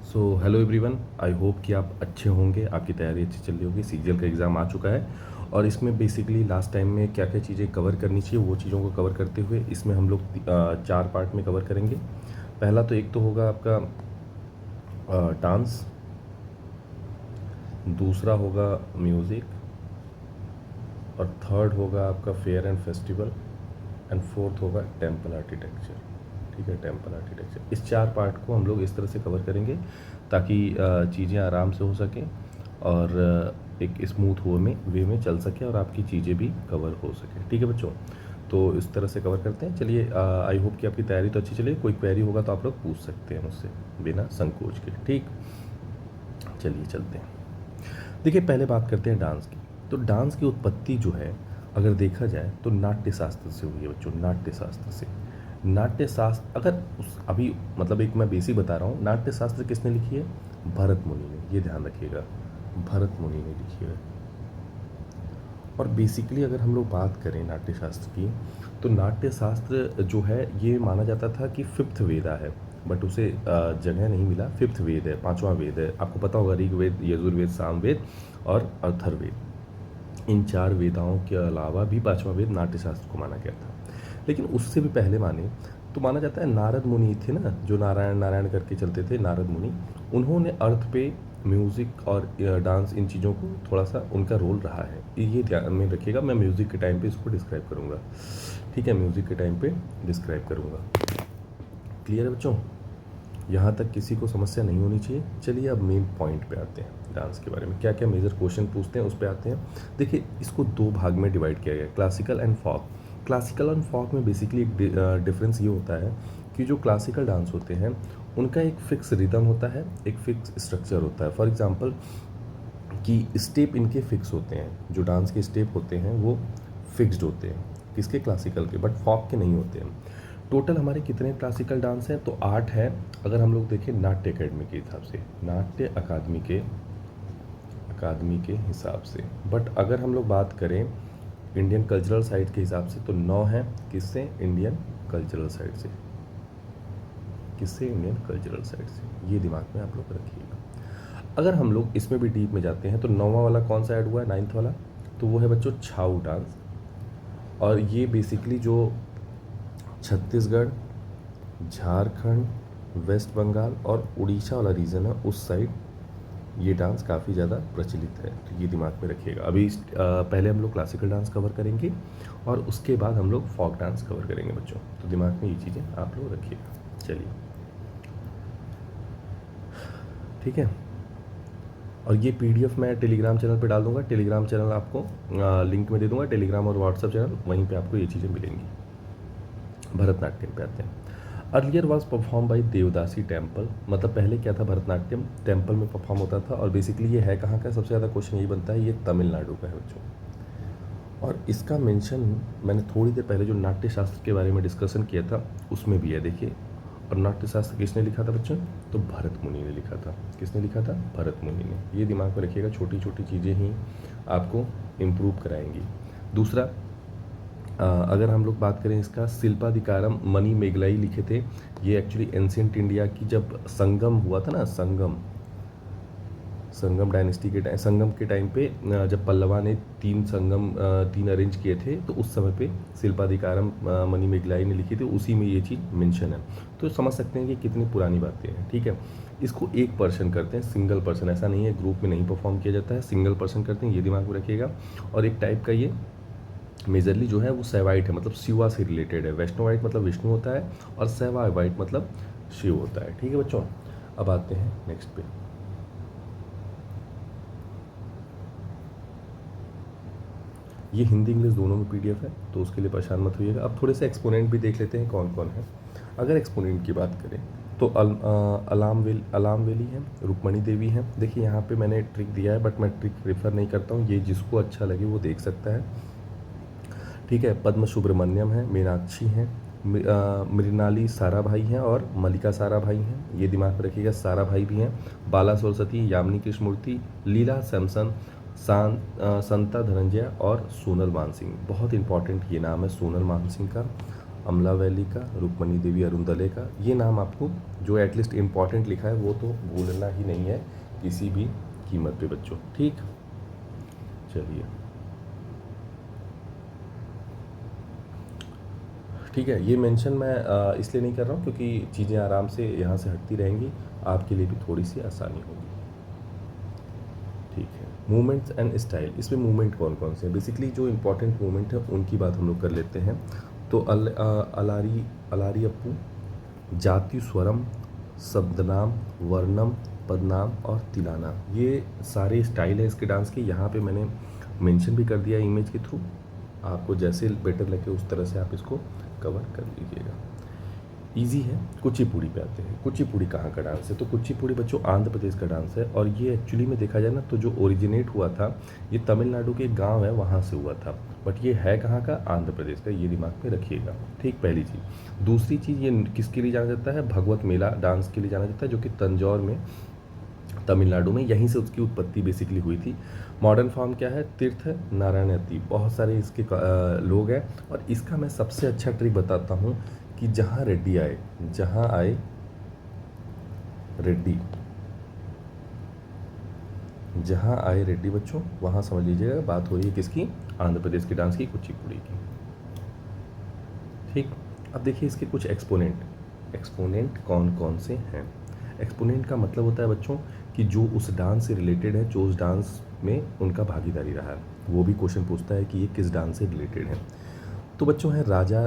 Hello everyone, I hope कि आप अच्छे होंगे, आपकी तैयारी अच्छी चल रही होगी। सीजीएल का एग्ज़ाम आ चुका है और इसमें बेसिकली लास्ट टाइम में क्या क्या चीज़ें कवर करनी चाहिए वो चीज़ों को कवर करते हुए इसमें हम लोग 4 पार्ट में कवर करेंगे। पहला तो एक तो होगा आपका डांस, दूसरा होगा म्यूज़िक और थर्ड होगा आपका fair and festival and fourth होगा टेम्पल आर्किटेक्चर। ठीक है, टेम्पल आर्किटेक्चर। इस 4 पार्ट को हम लोग इस तरह से कवर करेंगे ताकि चीज़ें आराम से हो सकें और एक स्मूथ वे में चल सके और आपकी चीज़ें भी कवर हो सकें। ठीक है बच्चों, तो इस तरह से कवर करते हैं। चलिए, आई होप कि आपकी तैयारी तो अच्छी चले। कोई क्वेरी होगा तो आप लोग पूछ सकते हैं मुझसे बिना संकोच के। ठीक, चलिए चलते हैं। देखिए, पहले बात करते हैं डांस की। तो डांस की उत्पत्ति जो है, अगर देखा जाए तो नाट्य शास्त्र से हुई है बच्चों, नाट्य शास्त्र से। नाट्य शास्त्र अगर उस अभी मतलब एक मैं बेसिक बता रहा हूँ, नाट्य शास्त्र किसने लिखी है? भरत मुनि ने, ये ध्यान रखिएगा, भरत मुनि ने लिखी है। और बेसिकली अगर हम लोग बात करें नाट्य शास्त्र की, तो नाट्य शास्त्र जो है ये माना जाता था कि फिफ्थ वेदा है, बट उसे जगह नहीं मिला। फिफ्थ वेद है, पांचवा वेद है। आपको पता होगा ऋग्वेद, यजुर्वेद, सामवेद और अथर्ववेद। इन 4 वेदाओं के अलावा भी पांचवा वेद नाट्य शास्त्र को माना गया था। लेकिन उससे भी पहले माने तो माना जाता है नारद मुनि थे ना, जो नारायण नारायण करके चलते थे, नारद मुनि। उन्होंने अर्थ पे म्यूज़िक और डांस, इन चीज़ों को थोड़ा सा उनका रोल रहा है। ये ध्यान में रखिएगा, मैं म्यूज़िक के टाइम पे इसको डिस्क्राइब करूँगा। ठीक है, म्यूज़िक के टाइम पे डिस्क्राइब करूँगा। क्लियर है बच्चों? यहाँ तक किसी को समस्या नहीं होनी चाहिए। चलिए अब मेन पॉइंट पे आते हैं। डांस के बारे में क्या क्या मेजर क्वेश्चन पूछते हैं उस पर आते हैं। देखिए, इसको 2 भाग में डिवाइड किया गया है, classical and folk. Classical and folk में बेसिकली एक डिफरेंस ये होता है कि जो क्लासिकल डांस होते हैं उनका एक फिक्स रिदम होता है, एक फिक्स स्ट्रक्चर होता है। फॉर एग्जांपल कि स्टेप इनके फिक्स होते हैं, जो डांस के स्टेप होते हैं वो फिक्स्ड होते हैं, किसके? क्लासिकल के, बट फॉक के नहीं होते हैं। टोटल हमारे कितने क्लासिकल डांस हैं? तो 8 हैं, अगर हम लोग देखें नाट्य अकेडमी के हिसाब से, नाट्य अकादमी के हिसाब से। बट अगर हम लोग बात करें इंडियन कल्चरल साइट के हिसाब से तो 9 हैं। किससे? इंडियन कल्चरल साइट से। किससे? इंडियन कल्चरल साइट से। ये दिमाग में आप लोग रखिएगा। अगर हम लोग इसमें भी डीप में जाते हैं तो 9वां वाला कौन सा ऐड हुआ है? 9th वाला, तो वो है बच्चों छाऊ डांस। और ये बेसिकली जो छत्तीसगढ़, झारखंड, वेस्ट बंगाल और उड़ीसा वाला रीजन है, उस साइड ये डांस काफ़ी ज़्यादा प्रचलित है। तो ये दिमाग में रखिएगा। अभी पहले हम लोग क्लासिकल डांस कवर करेंगे और उसके बाद हम लोग फॉक डांस कवर करेंगे बच्चों। तो दिमाग में ये चीज़ें आप लोग रखिएगा। चलिए, ठीक है। और ये पीडीएफ मैं टेलीग्राम चैनल पे डाल दूंगा। टेलीग्राम चैनल आपको लिंक में दे दूंगा, टेलीग्राम और व्हाट्सअप चैनल, वहीं पे आपको ये चीज़ें मिलेंगी। भरतनाट्यम पे आते हैं। Earlier was perform by devadasi temple. मतलब पहले क्या था? भरतनाट्यम टेम्पल में परफॉर्म होता था। और बेसिकली ये है कहाँ का? सबसे ज़्यादा क्वेश्चन यही बनता है, ये तमिलनाडु का है बच्चों। और इसका मेंशन मैंने थोड़ी देर पहले जो नाट्य शास्त्र के बारे में डिस्कशन किया था उसमें भी है, देखिए। और नाट्य शास्त्र किसने लिखा था बच्चों? तो भरत मुनि ने लिखा था। किसने लिखा था? भरत मुनि ने। ये दिमाग में रखिएगा, छोटी छोटी चीज़ें ही आपको इम्प्रूव कराएंगी। दूसरा, अगर हम लोग बात करें इसका, शिल्पाधिकारम मणि मेघलाई लिखे थे। ये एक्चुअली एंशियंट इंडिया की जब संगम हुआ था ना, संगम डायनेस्टी के टाइम, संगम के टाइम पे जब पल्लवा ने 3 अरेंज किए थे, तो उस समय पे शिल्पाधिकारम मणि मेघलाई ने लिखी थी, उसी में ये चीज़ मेंशन है। तो समझ सकते हैं कि कितनी पुरानी बातें हैं। ठीक है, इसको एक पर्सन करते हैं, सिंगल पर्सन, ऐसा नहीं है ग्रुप में नहीं परफॉर्म किया जाता है, सिंगल पर्सन करते हैं, ये दिमाग में रखिएगा। और एक टाइप का ये मेजरली जो है वो सैवाइट है, मतलब शिवा से रिलेटेड है। वैष्णवाइट मतलब विष्णु होता है और सैवाइट मतलब शिव होता है। ठीक है बच्चों, अब आते हैं नेक्स्ट पे। ये हिंदी इंग्लिश दोनों में पीडीएफ है, तो उसके लिए परेशान मत होइएगा। अब थोड़े से एक्सपोनेंट भी देख लेते हैं कौन कौन है। अगर एक्सपोनेंट की बात करें तो अलाम वेली है, रुक्मणी देवी है। देखिए यहाँ पे मैंने ट्रिक दिया है, बट मैं ट्रिक रेफर नहीं करता हूँ, ये जिसको अच्छा लगे वो देख सकता है। ठीक है, पद्म सुब्रमण्यम है, मीनाक्षी हैं, मृणाली साराभाई हैं और मल्लिका साराभाई हैं। ये दिमाग में रखिएगा, साराभाई भी हैं। बाला सरस्वती, यामिनी कृष्णमूर्ति, लीला सैमसन, संता धनंजय और सोनल मानसिंह। बहुत इंपॉर्टेंट ये नाम है सोनल मानसिंह का। अमला वैली का, रुक्मणी देवी अरुंदले का। ये नाम आपको जो एटलीस्ट इम्पॉर्टेंट लिखा है वो तो भूलना ही नहीं है किसी भी कीमत पे बच्चों। ठीक, चलिए ठीक है। ये मेंशन मैं इसलिए नहीं कर रहा हूँ क्योंकि चीज़ें आराम से यहाँ से हटती रहेंगी, आपके लिए भी थोड़ी सी आसानी होगी। ठीक है, मूवमेंट्स एंड स्टाइल। इसमें मूवमेंट कौन कौन से हैं? बेसिकली जो इंपॉर्टेंट मूवमेंट है उनकी बात हम लोग कर लेते हैं। तो अलारी अलारी अप्पू, जाति स्वरम, शब्दनाम, वर्णम, पदनाम और तिलाना, ये सारे स्टाइल है इसके डांस के। यहाँ पे मैंने मेंशन भी कर दिया इमेज के थ्रू, आपको जैसे बेटर लगे उस तरह से आप इसको कवर कर लीजिएगा। इजी है। कुचिपुड़ी पे आते हैं। कुचिपुड़ी कहाँ का डांस है? तो कुचिपुड़ी बच्चों आंध्र प्रदेश का डांस है, और ये एक्चुअली में देखा जाए ना तो जो ओरिजिनेट हुआ था ये तमिलनाडु के एक गाँव है वहाँ से हुआ था, बट ये है कहाँ का? आंध्र प्रदेश का। ये दिमाग में रखिएगा। ठीक, पहली चीज़। दूसरी चीज़, ये किसके लिए जाना जाता है? भगवत मेला डांस के लिए जाना जाता है, जो कि तंजौर में, तमिलनाडु में, यहीं से उसकी उत्पत्ति बेसिकली हुई थी। मॉडर्न फॉर्म क्या है? तीर्थ नारायणती। बहुत सारे इसके लोग हैं, और इसका मैं सबसे अच्छा ट्रिक बताता हूँ कि जहाँ रेड्डी आए, जहाँ आए रेड्डी, जहाँ आए रेड्डी बच्चों, वहाँ समझ लीजिएगा बात हो रही है किसकी? आंध्र प्रदेश के डांस की, कुचिपुड़ी की। ठीक, अब देखिए इसके कुछ एक्सपोनेंट। एक्सपोनेंट कौन कौन से हैं? एक्सपोनेंट का मतलब होता है बच्चों कि जो उस डांस से रिलेटेड है, जो उस डांस में उनका भागीदारी रहा है, वो भी क्वेश्चन पूछता है कि ये किस डांस से रिलेटेड है। तो बच्चों हैं राजा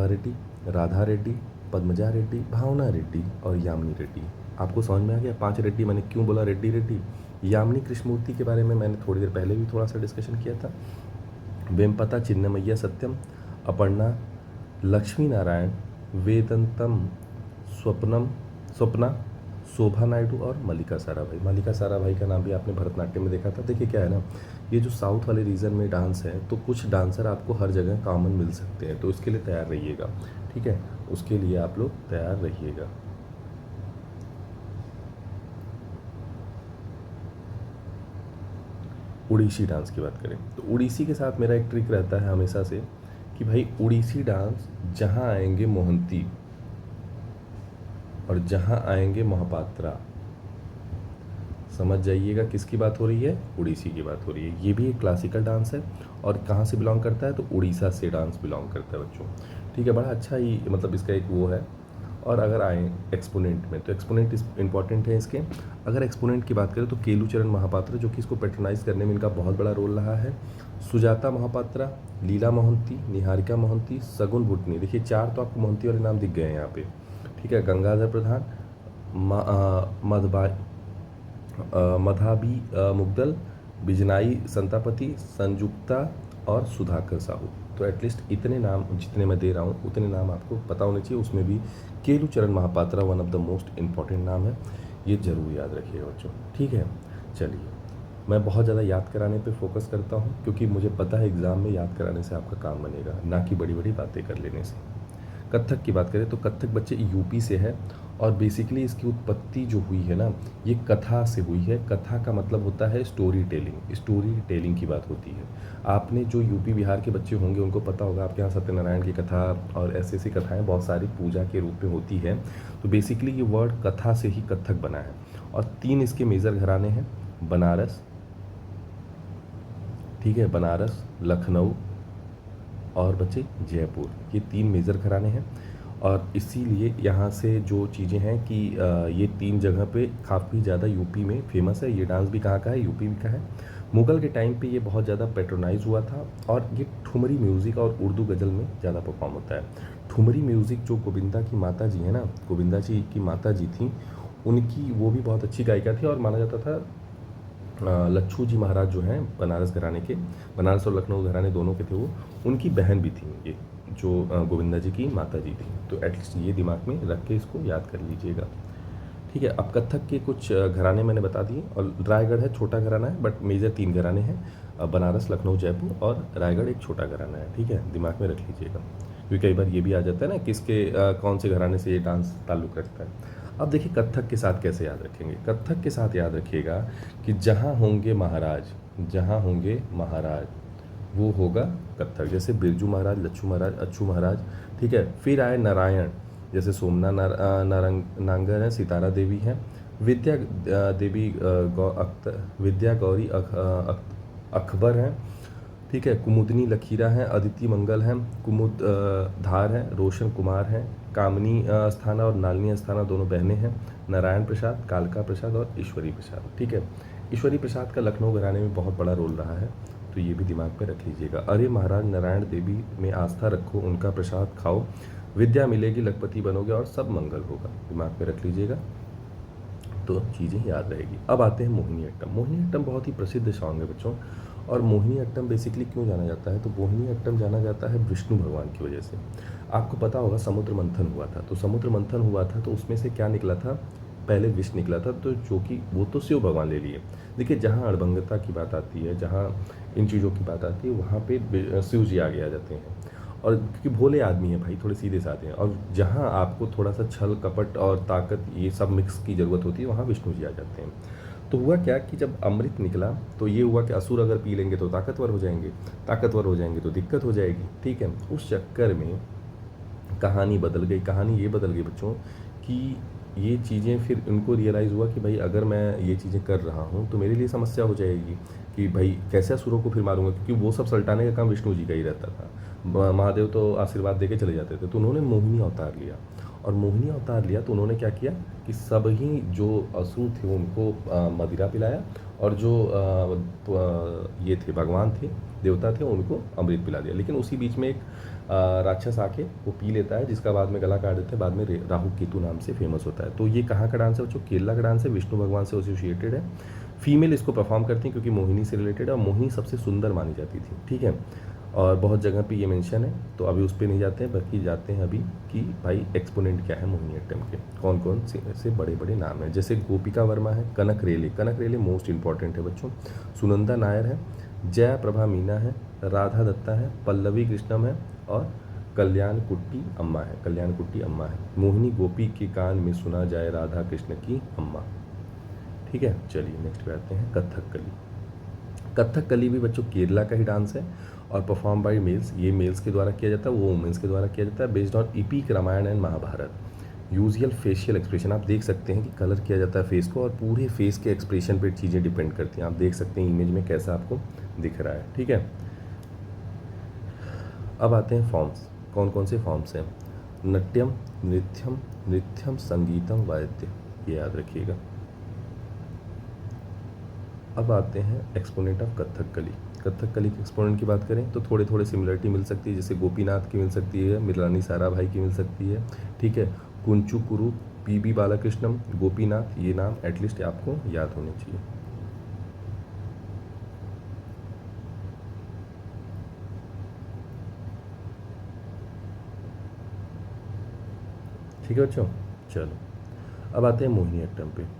रेड्डी, राधा रेड्डी, पद्मजा रेड्डी, भावना रेड्डी और यामिनी रेड्डी। आपको समझ में आ गया 5 रेड्डी मैंने क्यों बोला रेड्डी रेड्डी? यामिनी कृष्णमूर्ति के बारे में मैंने थोड़ी देर पहले भी थोड़ा सा डिस्कशन किया था। वेमपता चिन्नमैया सत्यम, अपर्णा, लक्ष्मी नारायण, वेदंतम, स्वप्ना, शोभा नायडू और मल्लिका साराभाई। मल्लिका साराभाई का नाम भी आपने भरतनाट्यम में देखा था। देखिए क्या है ना, ये जो साउथ वाले रीजन में डांस है तो कुछ डांसर आपको हर जगह कॉमन मिल सकते हैं, तो इसके लिए तैयार रहिएगा। ठीक है, उसके लिए आप लोग तैयार रहिएगा। उड़ीसी डांस की बात करें तो उड़ीसी के साथ मेरा एक ट्रिक रहता है हमेशा से कि भाई उड़ीसी डांस जहाँ आएंगे मोहंती और जहाँ आएंगे महापात्रा, समझ जाइएगा किसकी बात हो रही है? उड़ीसी की बात हो रही है। ये भी एक क्लासिकल डांस है, और कहाँ से बिलोंग करता है? तो उड़ीसा से डांस बिलोंग करता है बच्चों। ठीक है, बड़ा अच्छा ही मतलब इसका एक वो है। और अगर आए एक्सपोनेंट में, तो एक्सपोनेंट इंपॉर्टेंट है इसके। अगर एक्सपोनेंट की बात करें तो केलूचरण महापात्र, जो कि इसको पैट्रोनाइज करने में इनका बहुत बड़ा रोल रहा है। सुजाता महापात्रा, लीला मोहंती, निहारिका मोहंती, सगुन भुटनी। देखिए 4 तो आपको मोहंती वाले नाम दिख गए हैं यहाँ पे। ठीक है, गंगाधर प्रधान, मधाबी मुग्दल, बिजनाई संतापति, संजुक्ता और सुधाकर साहू। तो एटलीस्ट इतने नाम जितने मैं दे रहा हूँ उतने नाम आपको पता होने चाहिए। उसमें भी Kelucharan Mohapatra one of the most important नाम है, ये जरूर याद रखिएगा बच्चों। ठीक है, चलिए मैं बहुत ज़्यादा याद कराने पे फोकस करता हूँ, क्योंकि मुझे पता है एग्ज़ाम में याद कराने से आपका काम बनेगा, ना कि बड़ी बड़ी बातें कर लेने से। कथक की बात करें तो कथक बच्चे यूपी से है, और बेसिकली इसकी उत्पत्ति जो हुई है ना, ये कथा से हुई है। कथा का मतलब होता है स्टोरी टेलिंग। स्टोरी टेलिंग की बात होती है। आपने जो यूपी बिहार के बच्चे होंगे उनको पता होगा, आपके यहाँ सत्यनारायण की कथा और ऐसी ऐसी कथाएं बहुत सारी पूजा के रूप में होती है। तो बेसिकली ये वर्ड कथा से ही कथक बना है। और 3 इसके मेजर घराने हैं, बनारस, ठीक है, बनारस, लखनऊ और बच्चे जयपुर, ये 3 मेजर घराने हैं। और इसीलिए यहाँ से जो चीज़ें हैं कि ये 3 जगह पे काफ़ी ज़्यादा यूपी में फेमस है। ये डांस भी कहाँ का है? यूपी का है। मुग़ल के टाइम पे ये बहुत ज़्यादा पैट्रोनाइज हुआ था, और ये ठुमरी म्यूज़िक और उर्दू गज़ल में ज़्यादा परफॉर्म होता है। ठुमरी म्यूज़िक जो गोविंदा की माता जी है ना, गोविंदा जी की माता जी थी, उनकी वो भी बहुत अच्छी गायिका थी, और माना जाता था लच्छू जी महाराज जो हैं बनारस घराने के, बनारस और लखनऊ घराने दोनों के थे वो, उनकी बहन भी थी ये जो गोविंदा जी की माता जी थी। तो एटलीस्ट ये दिमाग में रख के इसको याद कर लीजिएगा। ठीक है, अब कथक के कुछ घराने मैंने बता दिए, और रायगढ़ है छोटा घराना है, बट मेजर 3 घराने हैं, बनारस, लखनऊ, जयपुर, और रायगढ़ एक छोटा घराना है। ठीक है, दिमाग में रख लीजिएगा, क्योंकि कई बार ये भी आ जाता है ना किसके कौन से घराने से ये डांस ताल्लुक़ रखता है। अब देखिए कथक के साथ कैसे याद रखेंगे? कथक के साथ याद रखिएगा कि जहाँ होंगे महाराज, जहाँ होंगे महाराज वो होगा कथक, जैसे बिरजू महाराज, लच्छू महाराज, अच्छू महाराज। ठीक है, फिर आए नारायण, जैसे सोमना नांगर हैं, सितारा देवी हैं, विद्या देवी विद्या गौरी अकबर हैं। ठीक है, कुमुदनी लखीरा हैं, अदिति मंगल हैं, कुमुद धार हैं, रोशन कुमार हैं, कामनी अस्थाना और नालिनी अस्थाना दोनों बहनें हैं, नारायण प्रसाद, कालका प्रसाद और ईश्वरी प्रसाद। ठीक है, ईश्वरी प्रसाद का लखनऊ घराने में बहुत बड़ा रोल रहा है, तो ये भी दिमाग में रख लीजिएगा। अरे महाराज नारायण देवी में आस्था रखो, उनका प्रसाद खाओ, विद्या मिलेगी, लखपति बनोगे और सब मंगल होगा। दिमाग में रख लीजिएगा तो चीज़ें याद रहेगी। अब आते हैं मोहिनी अट्टम। मोहिनी अट्टम बहुत ही प्रसिद्ध सॉन्ग है बच्चों, और मोहिनी अट्टम बेसिकली क्यों जाना जाता है, तो मोहिनी अट्टम जाना जाता है विष्णु भगवान की वजह से। आपको पता होगा समुद्र मंथन हुआ था, तो समुद्र मंथन हुआ था तो उसमें से क्या निकला था, पहले विष निकला था, तो जो कि वो तो शिव भगवान ले लिए। देखिए जहाँ अड़भंगता की बात आती है, जहाँ इन चीज़ों की बात आती है, वहाँ पे शिव जी आगे आ जाते हैं, और क्योंकि भोले आदमी हैं भाई, थोड़े सीधे साधे हैं, और जहाँ आपको थोड़ा सा छल कपट और ताकत ये सब मिक्स की ज़रूरत होती है, वहाँ विष्णु जी आ जाते हैं। तो हुआ क्या कि जब अमृत निकला तो ये हुआ कि असुर अगर पी लेंगे तो ताकतवर हो जाएंगे, ताकतवर हो जाएंगे तो दिक्कत हो जाएगी। ठीक है, उस चक्कर में कहानी बदल गई। कहानी ये बदल गई बच्चों कि ये चीज़ें, फिर उनको रियलाइज़ हुआ कि भाई अगर मैं ये चीज़ें कर रहा हूँ तो मेरे लिए समस्या हो जाएगी कि भाई कैसे असुरों को फिर मारूंगा, क्योंकि वो सब सल्टाने का काम विष्णु जी का ही रहता था। महादेव तो आशीर्वाद दे के चले जाते थे। तो उन्होंने मोहिनी अवतार लिया, और मोहिनी अवतार लिया तो उन्होंने क्या किया कि सब ही जो असुर थे उनको मदिरा पिलाया, और जो ये थे भगवान थे, देवता थे, उनको अमृत पिला दिया। लेकिन उसी बीच में एक राक्षस आके वो पी लेता है, जिसका बाद में गला काट देते हैं, बाद में राहु केतु नाम से फेमस होता है। तो ये कहाँ का डांस है बच्चों, केरला का डांस है, विष्णु भगवान से एसोसिएटेड है। फीमेल इसको परफॉर्म करती हैं क्योंकि मोहिनी से रिलेटेड है, और मोहिनी सबसे सुंदर मानी जाती थी। ठीक है, और बहुत जगह पे ये मेंशन है, तो अभी उस पर नहीं जाते हैं, बल्कि जाते हैं अभी कि भाई एक्सपोनेंट क्या है मोहिनी अट्टम के, कौन कौन से बड़े बड़े नाम हैं। जैसे गोपिका वर्मा है, कनक रेले, कनक रेले मोस्ट इंपॉर्टेंट है बच्चों, सुनंदा नायर है, जया प्रभा मीना है, राधा दत्ता है, पल्लवी कृष्णम है, और कल्याण कुट्टी अम्मा है, कल्याण कुट्टी अम्मा है। मोहिनी गोपी के कान में सुना जाए राधा कृष्ण की अम्मा। ठीक है, चलिए नेक्स्ट पे आते हैं कथकली। कथकली भी बच्चों केरला का ही डांस है, और परफॉर्म बाय मेल्स। ये मेल्स के द्वारा किया जाता है, वो वुमेंस के द्वारा किया जाता है, based on epic Ramayana and Mahabharata. Usual facial expression, आप देख सकते हैं कि कलर किया जाता है फेस को, और पूरे फेस के एक्सप्रेशन पे चीज़ें डिपेंड करती हैं। आप देख सकते हैं इमेज में कैसा आपको दिख रहा है। ठीक है, अब आते हैं फॉर्म्स, कौन कौन से फॉर्म्स हैं। नृत्यम, नृत्यम, नृत्यम, संगीतम, वाद्य, ये याद रखिएगा। अब आते हैं एक्सपोनेंट ऑफ कथकली। कथकली के एक्सपोनेंट की बात करें तो थोड़े थोड़े सिमिलरिटी मिल सकती है, जैसे गोपीनाथ की मिल सकती है, मिलानी साराभाई की मिल सकती है। ठीक है, कुंचू कुरु, पीबी बालाकृष्णम, गोपीनाथ, ये नाम एटलीस्ट आपको याद होने चाहिए। ठीक है बच्चों, चलो अब आते हैं मोहिनी अट्टम पे।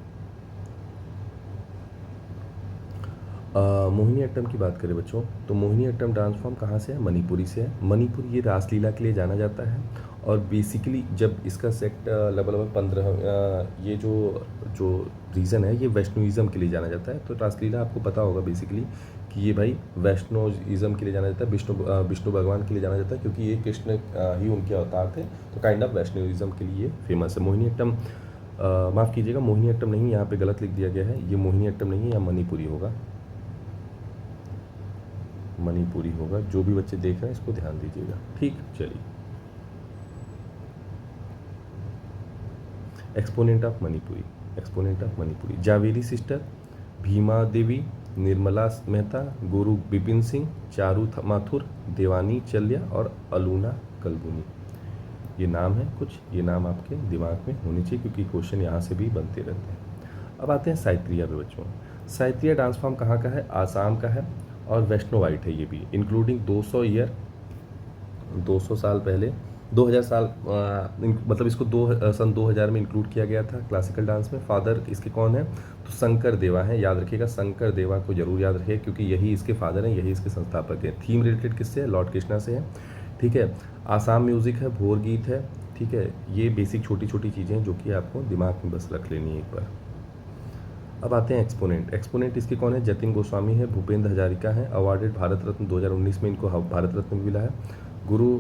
मोहिनी अट्टम की बात करें बच्चों तो मोहिनी अट्टम डांस फॉर्म कहाँ से है, मणिपुरी से है। मणिपुर ये रासलीला के लिए जाना जाता है, और बेसिकली जब इसका सेक्ट लगभग 15 ये जो जो रीज़न है ये वैष्णोइज़म के लिए जाना जाता है। तो रासलीला आपको पता होगा बेसिकली कि ये भाई वैष्णोइज़म के लिए जाना जाता है, विष्णु भगवान के लिए जाना जाता है, क्योंकि ये कृष्ण ही उनके अवतार थे। तो काइंड ऑफ वैष्णोइज़म के लिए फेमस है। मोहिनी अट्टम, माफ़ कीजिएगा, मोहिनी अट्टम नहीं, यहाँ पे गलत लिख दिया गया है, ये मोहिनी अट्टम नहीं है, या मणिपुरी होगा, मणिपुरी होगा। जो भी बच्चे देख रहे हैं इसको ध्यान दीजिएगा। ठीक, चलिए exponent of Manipuri, exponent of Manipuri, Jhaveri sister, Bhima Devi, Nirmala Mehta, Guru Bipin Singh, Charu Mathur, देवानी चल्या और अलूना कलबुनी। ये नाम है कुछ, ये नाम आपके दिमाग में होनी चाहिए क्योंकि क्वेश्चन यहाँ से भी बनते रहते हैं। अब आते हैं साइत्रिया पे बच्चों। साइत्रिया डांस फॉर्म कहाँ का है, आसाम का है, और वैष्णो वाइट है ये भी, इंक्लूडिंग 200 ईयर, 200 साल पहले, 2000 साल मतलब इसको सन 2000 में इंक्लूड किया गया था क्लासिकल डांस में। फादर इसके कौन है, तो शंकर देवा हैं, याद रखिएगा, शंकर देवा को जरूर याद रखिएगा क्योंकि यही इसके फादर हैं, यही इसके संस्थापक हैं। थीम रिलेटेड किससे है, लॉर्ड कृष्णा से है। ठीक है, आसाम म्यूज़िक है, भोर गीत है। ठीक है, ये बेसिक छोटी छोटी चीज़ें हैं जो कि आपको दिमाग में बस रख लेनी है एक बार। अब आते हैं एक्सपोनेंट। एक्सपोनेंट इसके कौन है? जतिन गोस्वामी है, भूपेंद्र हजारिका है, अवार्डेड भारत रत्न 2019 में इनको भारत रत्न मिला है। गुरु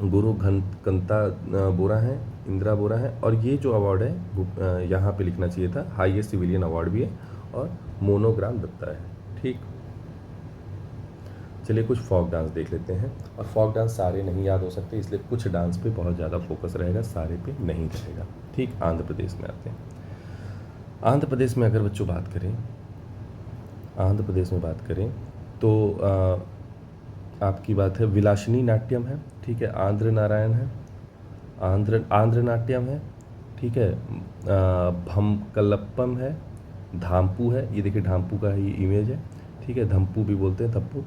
गुरु घनकंता बोरा हैं, इंदिरा बोरा है, और ये जो अवार्ड है यहाँ पे लिखना चाहिए था, हाईएस्ट सिविलियन अवार्ड भी है, और मोनोग्राम दत्ता है। ठीक, चलिए कुछ फॉक डांस देख लेते हैं। और फॉक डांस सारे नहीं याद हो सकते, इसलिए कुछ डांस पे बहुत ज़्यादा फोकस रहेगा, सारे पे नहीं रहेगा। ठीक, आंध्र प्रदेश में आते हैं। आंध्र प्रदेश में अगर बच्चों बात करें, आंध्र प्रदेश में बात करें तो आपकी बात है विलासिनी नाट्यम है, ठीक है, आंध्र नारायण है, आंध्र नाट्यम है, ठीक है, भमकलप्पम है, धामपू है, ये देखिए धामपू का ही इमेज है, ठीक है, धम्पू भी बोलते हैं, धप्पू,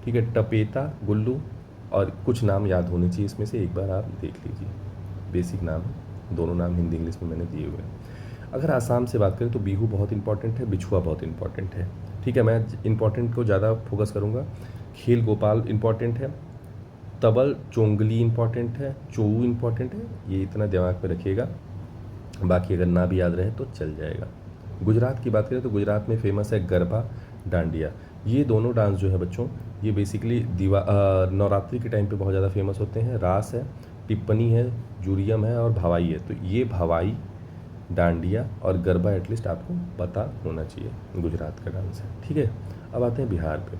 ठीक है, टपेता, गुल्लू, और कुछ नाम याद होने चाहिए इसमें से, एक बार आप देख लीजिए, बेसिक नाम है, दोनों नाम हिंदी इंग्लिश में मैंने दिए हुए हैं। अगर आसाम से बात करें तो बिहू बहुत इंपॉर्टेंट है, बिछुआ बहुत इंपॉर्टेंट है, ठीक है, मैं इंपॉर्टेंट को ज़्यादा फोकस करूँगा। खेल गोपाल इंपॉर्टेंट है, तबल चोंगली इंपॉर्टेंट है, चोऊ इंपॉर्टेंट है, ये इतना दिमाग में रखिएगा, बाकी अगर ना भी याद रहे तो चल जाएगा। गुजरात की बात करें तो गुजरात में फेमस है गरबा, डांडिया। ये दोनों डांस जो है बच्चों, ये बेसिकली नवरात्रि के टाइम पे बहुत ज़्यादा फेमस होते हैं। रास है, टिप्पणी है, जुरियम है, और भवाई है। तो ये भवाई, डांडिया और गरबा एटलीस्ट आपको पता होना चाहिए, गुजरात का डांस है, ठीक है। अब आते हैं बिहार पे।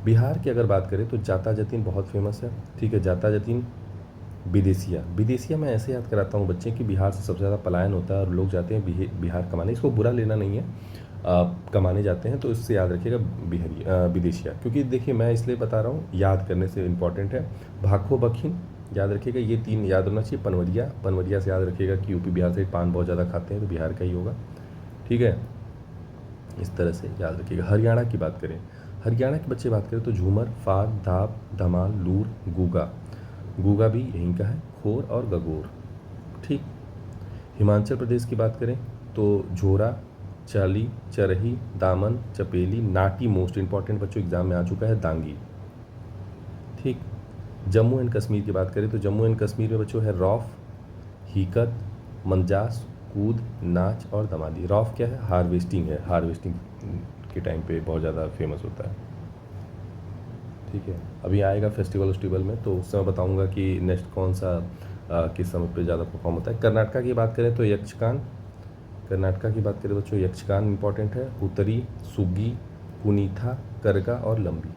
बिहार की अगर बात करें तो जाता जतीन बहुत फेमस है, ठीक है, जाता जतीन। विदेशिया, विदेशिया मैं ऐसे याद कराता हूँ बच्चे कि बिहार से सबसे ज़्यादा पलायन होता है और लोग जाते हैं बिहार कमाने, इसको बुरा लेना नहीं है, कमाने जाते हैं, तो इससे याद रखिएगा विदेशिया, क्योंकि देखिए मैं इसलिए बता रहा हूँ, याद करने से इम्पॉर्टेंट है। भाखो बखिन याद रखिएगा, ये 3 याद होना चाहिए। पनवरिया, पनवरिया से याद रखिएगा कि यूपी बिहार से पान बहुत ज़्यादा खाते हैं, तो बिहार का ही होगा, ठीक है, इस तरह से याद रखिएगा। हरियाणा की बात करें, हरियाणा के बच्चे बात करें तो झूमर, फाग, दाब, धमाल, लूर, गूगा, गूगा भी यहीं का है, खोर और गगोर, ठीक। हिमाचल प्रदेश की बात करें तो झोरा, चाली, चरही, दामन, चपेली, नाटी मोस्ट इंपॉर्टेंट बच्चों एग्जाम में आ चुका है, दांगी, ठीक। जम्मू एंड कश्मीर की बात करें तो जम्मू एंड कश्मीर में बच्चों है रौफ, हीकत, मंजास, कूद, नाच और दमादी। रौफ क्या है? हार्वेस्टिंग है, हार्वेस्टिंग के टाइम पे बहुत ज़्यादा फेमस होता है, ठीक है। अभी आएगा फेस्टिवल वेस्टिवल में, तो उस समय बताऊंगा कि नेक्स्ट कौन सा किस समय पे ज़्यादा परफॉर्म होता है। कर्नाटका की बात करें तो यक्षगान, कर्नाटका की बात करें बच्चों यक्षगान इंपॉर्टेंट है। उत्तरी, सुगी, कुनीथा, करगा और लंबी।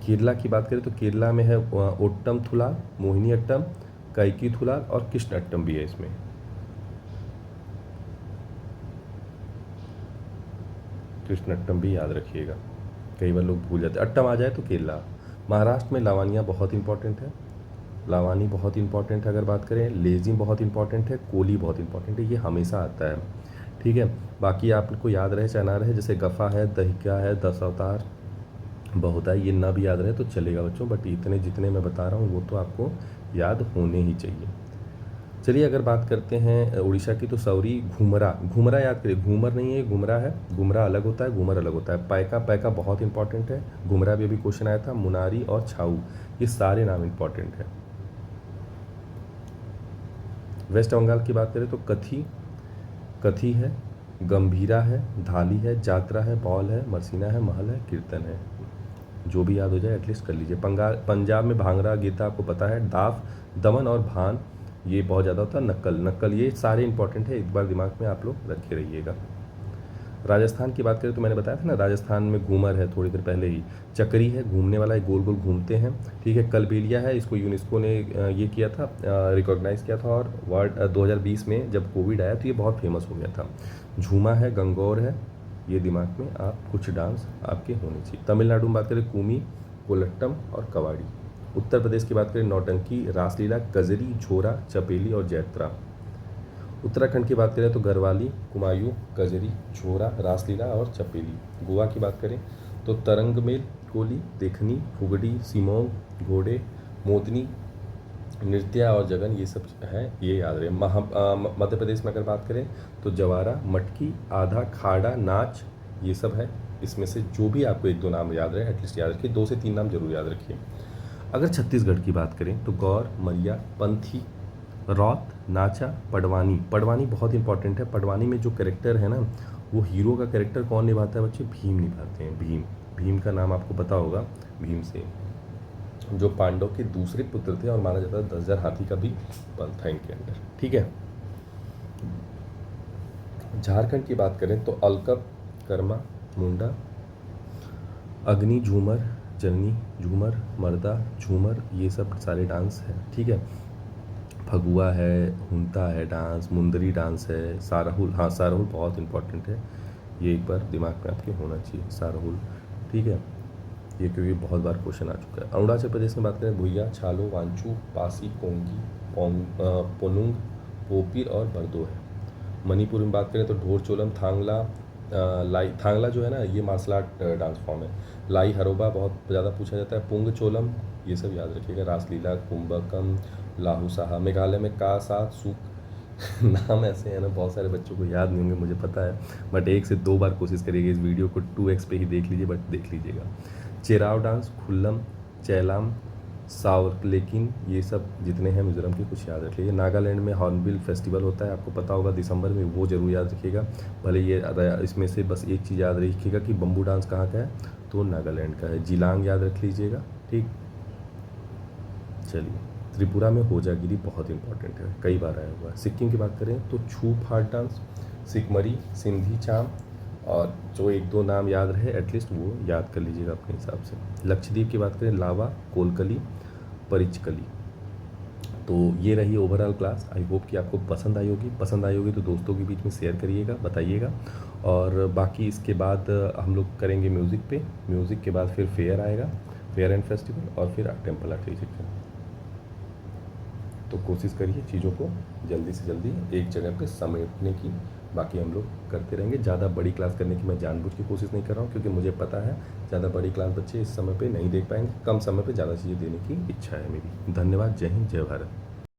केरला की बात करें तो केरला में है ओट्टम थुलाल, मोहिनी अट्टम, कैकी थुलाल और कृष्ण अट्टम भी है इसमें, कृष्ण अट्टम भी याद रखिएगा, कई बार लोग भूल जाते हैं, अट्टम आ जाए तो केरला। महाराष्ट्र में लावानिया बहुत इंपॉर्टेंट है, लावानी बहुत इंपॉर्टेंट है अगर बात करें। लेजिम बहुत इंपॉर्टेंट है, कोली बहुत इंपॉर्टेंट है, ये हमेशा आता है, ठीक है। बाकी आपको याद रहे चाहे ना रहे, जैसे गफ़ा है, दहिका है, 10 अवतार बहुत है, ये ना भी याद रहे तो चलेगा बच्चों, बट इतने जितने मैं बता रहा हूँ वो तो आपको याद होने ही चाहिए। चलिए अगर बात करते हैं उड़ीसा की तो सौरी, घुमरा, घुमरा याद करिए, घूमर नहीं है, घुमरा है, घुमरा अलग होता है, घूमर अलग होता है। पैका, पैका बहुत इंपॉर्टेंट है, घुमरा भी अभी क्वेश्चन आया था। मुनारी और छाऊ, ये सारे नाम इंपॉर्टेंट है। वेस्ट बंगाल की बात करें तो कथी, कथी है, गंभीरा है, धाली है, जात्रा है, बौल है, मरसीना है, महल है, कीर्तन है। जो भी याद हो जाए एटलीस्ट कर लीजिए। पंजाब में भांगड़ा गीता आपको पता है, दाफ, दमन और भान ये बहुत ज़्यादा होता है। नक्कल, नक्कल, ये सारे इंपॉर्टेंट है, एक बार दिमाग में आप लोग रखे रहिएगा। राजस्थान की बात करें तो मैंने बताया था ना, राजस्थान में घूमर है, थोड़ी देर पहले ही। चक्री है, घूमने वाला है, गोल गोल घूमते हैं, ठीक है। कलबेलिया है, इसको यूनेस्को ने ये किया था, रिकॉग्नाइज़ किया था, और वर्ल्ड 2020 में जब कोविड आया तो ये बहुत फेमस हो गया था। झूमा है, गंगौर है, ये दिमाग में आप कुछ डांस आपके होने चाहिए। तमिलनाडु में बात करें कुमी, कोलट्टम और कवाड़ी। उत्तर प्रदेश की बात करें नौटंकी, रासलीला, कजरी, झोरा, चपेली और जैत्रा। उत्तराखंड की बात करें तो गरवाली, कुमायूं, कजरी, झोरा, रासलीला और चपेली। गोवा की बात करें तो तरंगमेल, कोली, देखनी, फुगड़ी, सिमोंग, घोड़े, मोदनी, नृत्य और जगन, ये सब है, ये याद रहे। मध्य प्रदेश में अगर बात करें तो जवारा, मटकी, आधा, खाड़ा, नाच, ये सब है। इसमें से जो भी आपको 1-2 नाम याद रहे एटलीस्ट याद रखिए, 2 से 3 नाम जरूर याद रखिए। अगर छत्तीसगढ़ की बात करें तो गौर, मरिया, पंथी, रौत, नाचा, पडवानी। पडवानी बहुत इंपॉर्टेंट है। पडवानी में जो कैरेक्टर है ना, वो हीरो का कैरेक्टर कौन निभाता है बच्चे? भीम निभाते हैं। भीम। भीम का नाम आपको पता होगा, भीमसेन, जो पांडव के दूसरे पुत्र थे और माना जाता है 10,000 हाथी का भी बल था इनके अंदर। ठीक है। झारखंड की बात करें तो अलकप, कर्मा, मुंडा, अग्नि, झूमर, जननी, झूमर, मर्दा, झूमर, ये सब सारे डांस हैं। ठीक है। फगुआ है, हुंता है डांस, मुंदरी डांस है, सारहुल। हाँ, सारहुल बहुत इंपॉर्टेंट है, ये एक बार दिमाग में आपके होना चाहिए, सारहुल। ठीक है, ये क्योंकि बहुत बार क्वेश्चन आ चुका है। अरुणाचल प्रदेश में बात करें, भुइया, छालो, वांचू, पासी, कोंगी, पोनुंग, पोपीर और बरदो है। मणिपुर में बात करें तो ढोरचोलम, थांगला, लाई। थांगला जो है ना, ये मार्शल आर्ट डांस फॉर्म है। लाई हरोबा बहुत ज़्यादा पूछा जाता है। पुंग चोलम, ये सब याद रखिएगा। रासलीला, कुंभकम, लाहू साहा। मेघालय में का, सा, सुक नाम ऐसे हैं ना, बहुत सारे बच्चों को याद नहीं होंगे, मुझे पता है, बट 1 से 2 बार कोशिश करिएगा। इस वीडियो को 2x पे ही देख लीजिए, बट देख लीजिएगा। चेराव डांस, खुल्लम, चैलाम, सावर। लेकिन ये सब जितने हैं मिजोरम के, कुछ याद रख लीजिए। नागालैंड में हॉर्नबिल फेस्टिवल होता है, आपको पता होगा, दिसंबर में, वो जरूर याद रखिएगा। भले ये इसमें से बस एक चीज़ याद रखिएगा कि बम्बू डांस कहाँ का है, तो नागालैंड का है। जिलांग याद रख लीजिएगा। ठीक, चलिए। त्रिपुरा में होजागिरी बहुत इंपॉर्टेंट है, कई बार आया हुआ है। सिक्किम की बात करें तो छू फाट डांस, सिकमरी, सिंधी चाम, और जो 1-2 नाम याद रहे एटलीस्ट वो याद कर लीजिएगा अपने हिसाब से। लक्षद्वीप की बात करें, लावा, कोलकली, परिचकली। तो ये रही ओवरऑल क्लास। आई होप कि आपको पसंद आई होगी। पसंद आई होगी तो दोस्तों के बीच में शेयर करिएगा, बताइएगा। और बाकी इसके बाद हम लोग करेंगे म्यूज़िक पे। म्यूज़िक के बाद फिर फेयर आएगा, फेयर एंड फेस्टिवल, और फिर टेम्पल आर्टिटेक्चर। तो कोशिश करिए चीज़ों को जल्दी से जल्दी एक जगह पे समेटने की। बाकी हम लोग करते रहेंगे। ज़्यादा बड़ी क्लास करने की मैं जानबूझ के कोशिश नहीं कर रहा हूँ, क्योंकि मुझे पता है ज़्यादा बड़ी क्लास बच्चे इस समय पे नहीं देख पाएंगे। कम समय पे ज़्यादा चीज़ें देने की इच्छा है मेरी। धन्यवाद। जय हिंद, जय भारत।